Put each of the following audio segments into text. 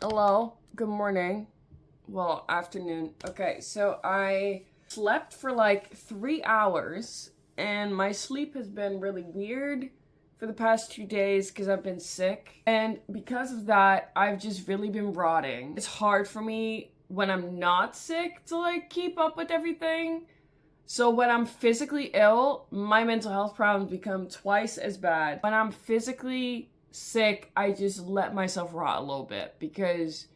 Hello, good morning. Well, afternoon. Okay, so I slept for like 3 hours and my sleep has been really weird for the past 2 days because I've been sick. And because of that, I've just really been rotting. It's hard for me when I'm not sick to like keep up with everything. So when I'm physically ill, my mental health problems become twice as bad. When I'm physically sick, I just let myself rot a little bit because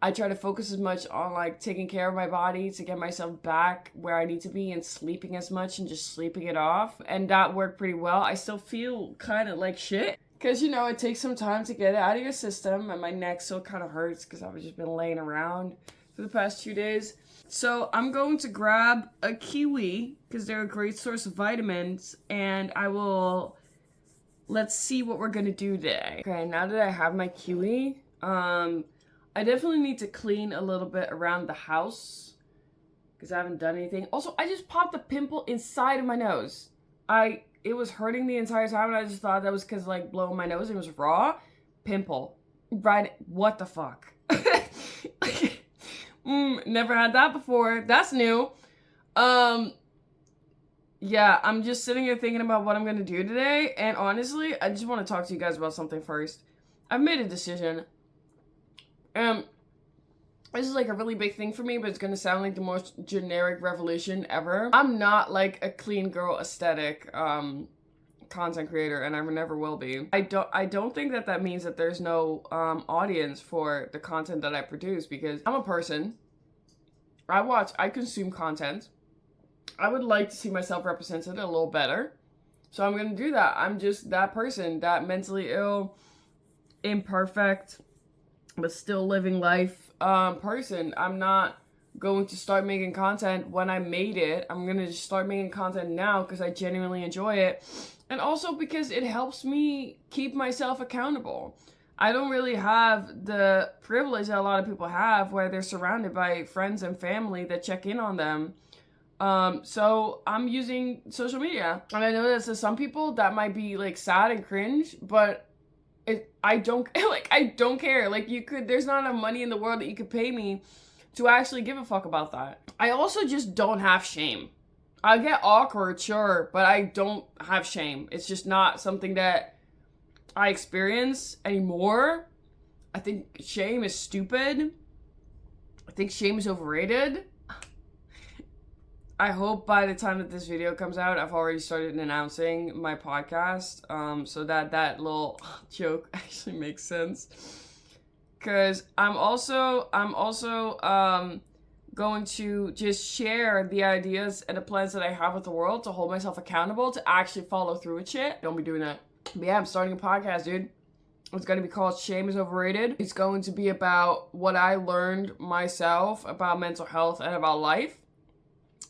I try to focus as much on like taking care of my body to get myself back where I need to be and sleeping as much and just sleeping it off. And that worked pretty well. I still feel kind of like shit because, it takes some time to get it out of your system, and my neck still kind of hurts because I've just been laying around for the past 2 days. So I'm going to grab a kiwi because they're a great source of vitamins, and let's see what we're gonna do today. Okay, now that I have my kiwi, I definitely need to clean a little bit around the house because I haven't done anything. Also, I just popped a pimple inside of my nose. It was hurting the entire time, and I just thought that was because like blowing my nose. It was raw pimple. Right? What the fuck? Never had that before. That's new. Yeah, I'm just sitting here thinking about what I'm gonna do today, and honestly, I just want to talk to you guys about something first. I've made a decision. This is like a really big thing for me, but it's gonna sound like the most generic revolution ever. I'm not like a clean girl aesthetic content creator, and I never will be. I don't think that means that there's no audience for the content that I produce, because I'm a person. I consume content. I would like to see myself represented a little better. So I'm gonna do that. I'm just that person, that mentally ill, imperfect, but still living life person. I'm not going to start making content when I made it. I'm gonna just start making content now because I genuinely enjoy it. And also because it helps me keep myself accountable. I don't really have the privilege that a lot of people have where they're surrounded by friends and family that check in on them. So I'm using social media. And I know that to some people that might be like sad and cringe, but I don't care. Like, there's not enough money in the world that you could pay me to actually give a fuck about that. I also just don't have shame. I get awkward, sure, but I don't have shame. It's just not something that I experience anymore. I think shame is stupid. I think shame is overrated. I hope by the time that this video comes out, I've already started announcing my podcast, so that little joke actually makes sense. Because I'm also going to just share the ideas and the plans that I have with the world to hold myself accountable to actually follow through with shit. Don't be doing that. But yeah, I'm starting a podcast, dude. It's going to be called Shame is Overrated. It's going to be about what I learned myself about mental health and about life.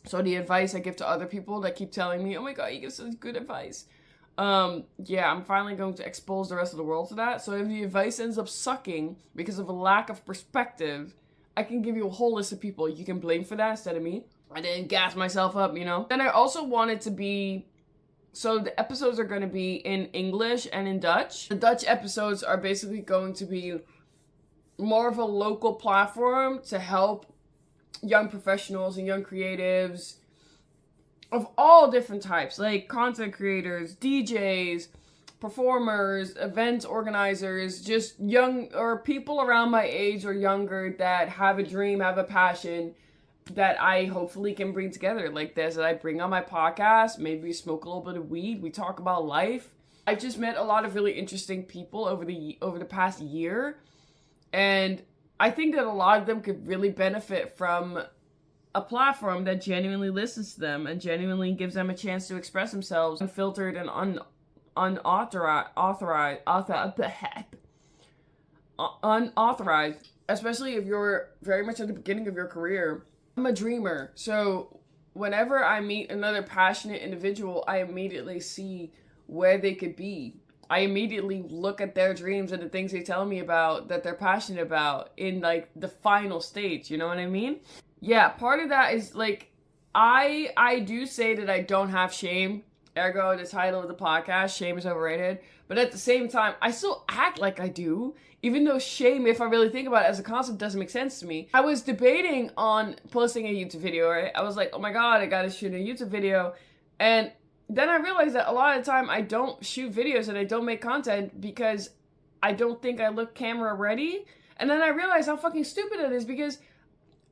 So the advice I give to other people that keep telling me, oh my god, you give such good advice. Yeah, I'm finally going to expose the rest of the world to that. So if the advice ends up sucking because of a lack of perspective, I can give you a whole list of people you can blame for that instead of me. I didn't gas myself up, Then I also wanted to be... So the episodes are going to be in English and in Dutch. The Dutch episodes are basically going to be more of a local platform to help young professionals and young creatives of all different types, like content creators, DJs, performers, event organizers, just young or people around my age or younger that have a dream, have a passion that I hopefully can bring together like this, that I bring on my podcast. Maybe we smoke a little bit of weed, we talk about life. I've just met a lot of really interesting people over the past year, and I think that a lot of them could really benefit from a platform that genuinely listens to them and genuinely gives them a chance to express themselves unfiltered and unauthorized, especially if you're very much at the beginning of your career. I'm a dreamer, so whenever I meet another passionate individual, I immediately see where they could be. I immediately look at their dreams and the things they tell me about that they're passionate about in like the final stage, you know what I mean? Yeah, part of that is like, I do say that I don't have shame Ergo, the title of the podcast, Shame is Overrated. But at the same time, I still act like I do, even though shame, if I really think about it as a concept, doesn't make sense to me. I was debating on posting a YouTube video, right? I was like, oh my god, I gotta shoot a YouTube video. And then I realized that a lot of the time I don't shoot videos and I don't make content because I don't think I look camera ready. And then I realized how fucking stupid it is because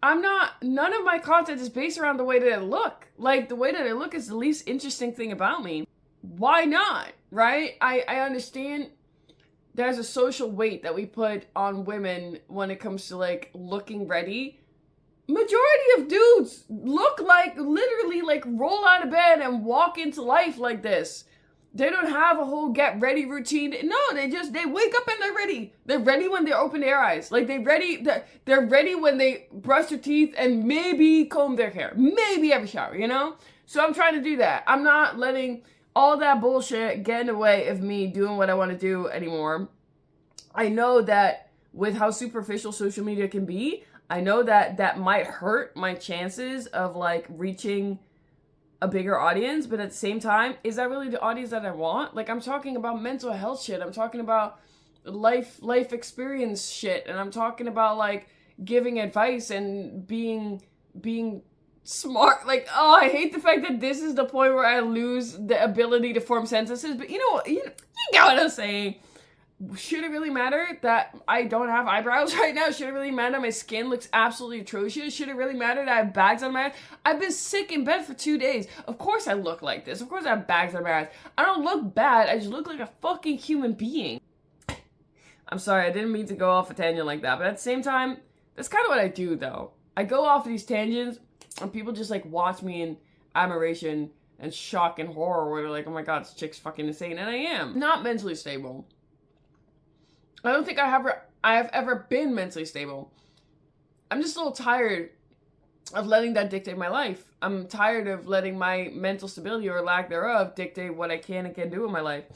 none of my content is based around the way that I look. Like, the way that I look is the least interesting thing about me. Why not, right? I understand there's a social weight that we put on women when it comes to, like, looking ready. Majority of dudes look like, literally, like, roll out of bed and walk into life like this. They don't have a whole get ready routine. No, they wake up and they're ready. They're ready when they open their eyes. Like, they're ready when they brush their teeth and maybe comb their hair. Maybe every shower, you know? So I'm trying to do that. I'm not letting all that bullshit get in the way of me doing what I want to do anymore. I know that with how superficial social media can be, I know that that might hurt my chances of, like, reaching a bigger audience, but at the same time, is that really the audience that I want? Like, I'm talking about mental health shit, I'm talking about life experience shit, and I'm talking about, like, giving advice and being smart. Like, oh, I hate the fact that this is the point where I lose the ability to form sentences, but you know what, you get what I'm saying. Should it really matter that I don't have eyebrows right now? Should it really matter my skin looks absolutely atrocious? Should it really matter that I have bags on my eyes? I've been sick in bed for 2 days. Of course I look like this. Of course I have bags on my eyes. I don't look bad. I just look like a fucking human being. I'm sorry, I didn't mean to go off a tangent like that. But at the same time, that's kind of what I do, though. I go off these tangents, and people just, like, watch me in admiration and shock and horror, where they're like, oh my god, this chick's fucking insane. And I am. Not mentally stable. I don't think I have ever been mentally stable. I'm just a little tired of letting that dictate my life. I'm tired of letting my mental stability or lack thereof dictate what I can and can't do in my life.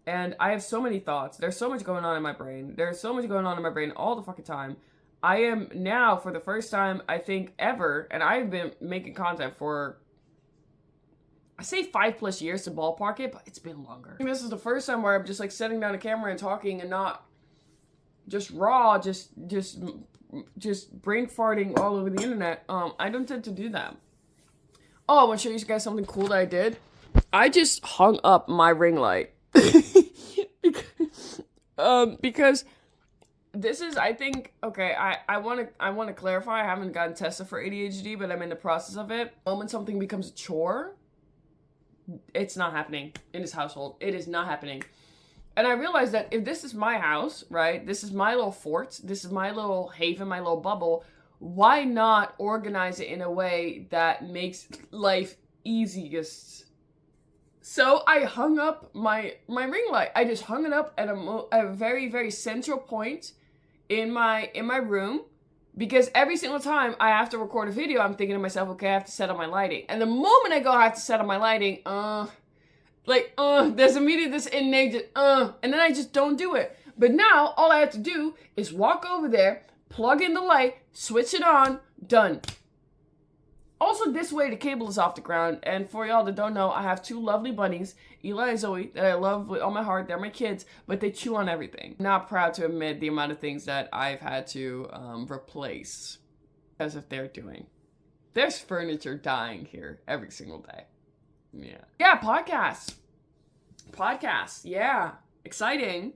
And I have so many thoughts. There's so much going on in my brain. There's so much going on in my brain all the fucking time. I am now, for the first time, I think, ever, and I've been making content for, I say 5+ years to ballpark it, but it's been longer. I think this is the first time where I'm just, like, setting down a camera and talking and not just raw, just brain farting all over the internet. I don't tend to do that. Oh, I want to show you guys something cool that I did. I just hung up my ring light. Because this is, I think, okay, I want to clarify, I haven't gotten tested for ADHD, but I'm in the process of it. The moment something becomes a chore, it's not happening in this household. It is not happening. And I realized that if this is my house, right, this is my little fort, this is my little haven, my little bubble, why not organize it in a way that makes life easiest? So I hung up my ring light. I just hung it up at a very, very central point in my room, because every single time I have to record a video, I'm thinking to myself, okay, I have to set up my lighting. And the moment I go, I have to set up my lighting, there's immediately this innate, and then I just don't do it. But now, all I have to do is walk over there, plug in the light, switch it on, done. Also, this way, the cable is off the ground, and for y'all that don't know, I have 2 lovely bunnies, Eli and Zoe, that I love with all my heart. They're my kids, but they chew on everything. I'm not proud to admit the amount of things that I've had to replace because of their doing. There's furniture dying here every single day. Yeah, podcasts, yeah, exciting.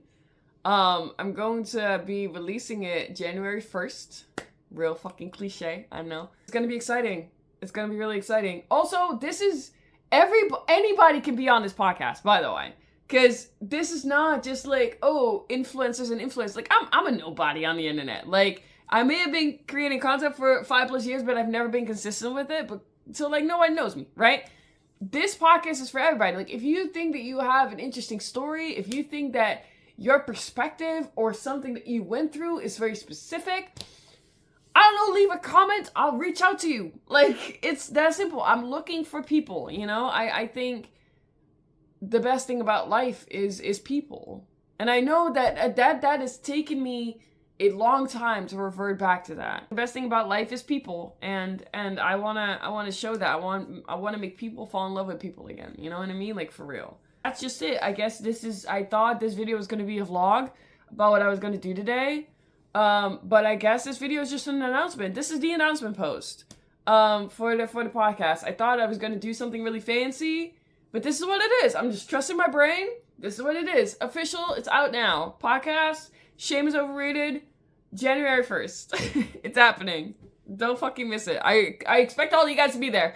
I'm going to be releasing it January 1st. Real fucking cliche, I know. It's gonna be exciting. It's gonna be really exciting. Also, this is anybody can be on this podcast, by the way, because this is not just like, oh, influencers and influencers. Like, I'm a nobody on the internet. Like, I may have been creating content for 5+ years, but I've never been consistent with it. But so, like, no one knows me, right? This podcast is for everybody. Like, if you think that you have an interesting story, if you think that your perspective or something that you went through is very specific, I don't know, leave a comment, I'll reach out to you. Like, it's that simple. I'm looking for people, you know? I think the best thing about life is people. And I know that has taken me a long time to revert back to that. The best thing about life is people, and I wanna show that. I wanna make people fall in love with people again. You know what I mean? Like, for real. That's just it. I guess I thought this video was gonna be a vlog about what I was gonna do today. But I guess this video is just an announcement. This is the announcement post for the podcast. I thought I was gonna do something really fancy, but this is what it is. I'm just trusting my brain. This is what it is. Official. It's out now. Podcast. Shame is overrated. January 1st. It's happening. Don't fucking miss it. I expect all you guys to be there.